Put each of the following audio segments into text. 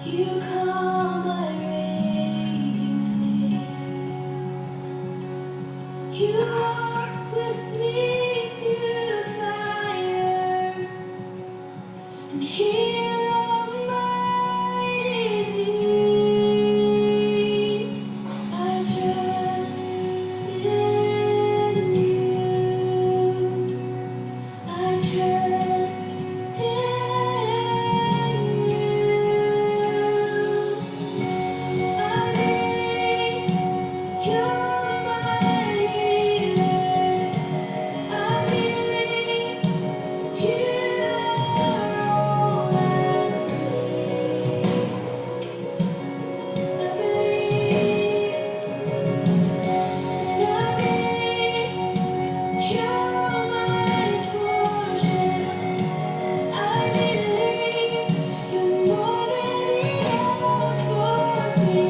You calm my raging sea. You walk with me through fire and heal all my disease. I trust in you. I trust in you. I believe you're my healer. I believe you are all I need. I believe, and I believe you're my portion. I believe you're more than enough for me.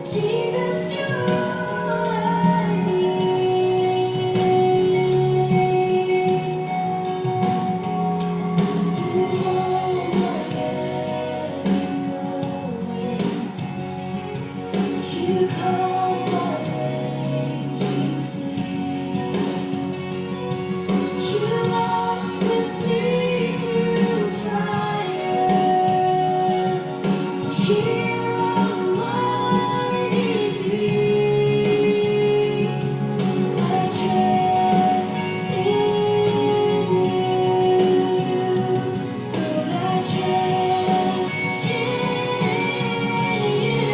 Jesus, you're all I need. You hold my hand in you calm my raging sea. You walk with me through fire, heal all my disease. I trust in you, Lord. I trust in you.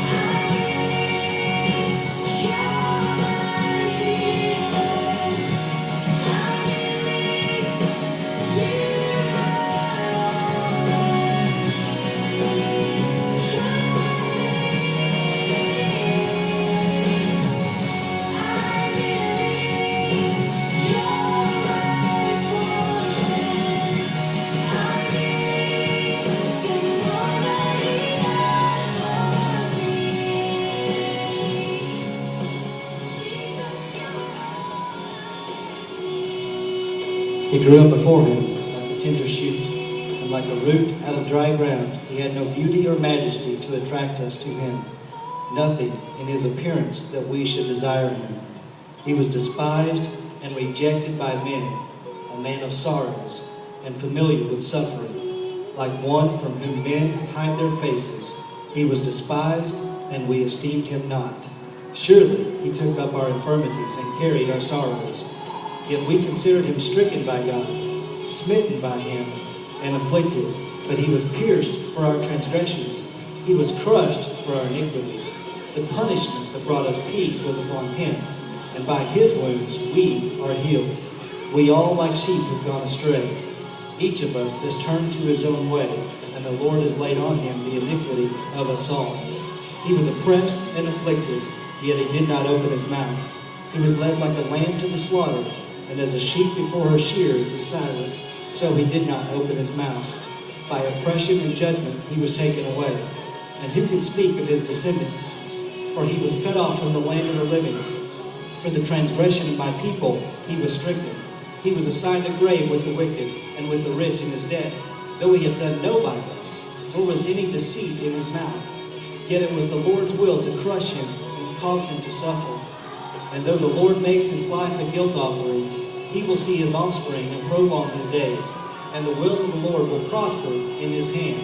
I believe you're my healer. I believe you are all I need. I believe you're my portion. I believe you're more than enough for me. Jesus, you're all I need. He grew up before him like a tender shoot, and like a root out of dry ground. He had no beauty or majesty to attract us to him, nothing in his appearance that we should desire him. He was despised and rejected by men, a man of sorrows and familiar with suffering, like one from whom men hide their faces. He was despised, and we esteemed him not. Surely he took up our infirmities and carried our sorrows. Yet we considered him stricken by God, smitten by him, and afflicted. But he was pierced for our transgressions. He was crushed for our iniquities. The punishment that brought us peace was upon him, and by his wounds we are healed. We all like sheep have gone astray. Each of us has turned to his own way, and the Lord has laid on him the iniquity of us all. He was oppressed and afflicted, yet he did not open his mouth. He was led like a lamb to the slaughter, and as a sheep before her shearers is silent, so he did not open his mouth. By oppression and judgment he was taken away. And who can speak of his descendants? For he was cut off from the land of the living. For the transgression of my people he was stricken. He was assigned a grave with the wicked and with the rich in his death, though he had done no violence, nor was any deceit in his mouth. Yet it was the Lord's will to crush him and cause him to suffer. And though the Lord makes his life a guilt offering, he will see his offspring and prolong his days, and the will of the Lord will prosper in his hand.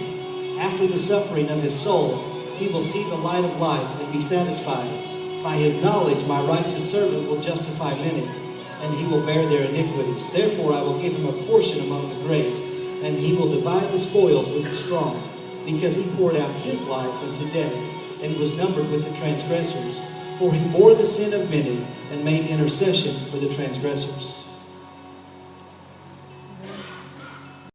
After the suffering of his soul, he will see the light of life and be satisfied. By his knowledge, my righteous servant will justify many, and he will bear their iniquities. Therefore I will give him a portion among the great, and he will divide the spoils with the strong, because he poured out his life unto death, and was numbered with the transgressors. For he bore the sin of many, and made intercession for the transgressors.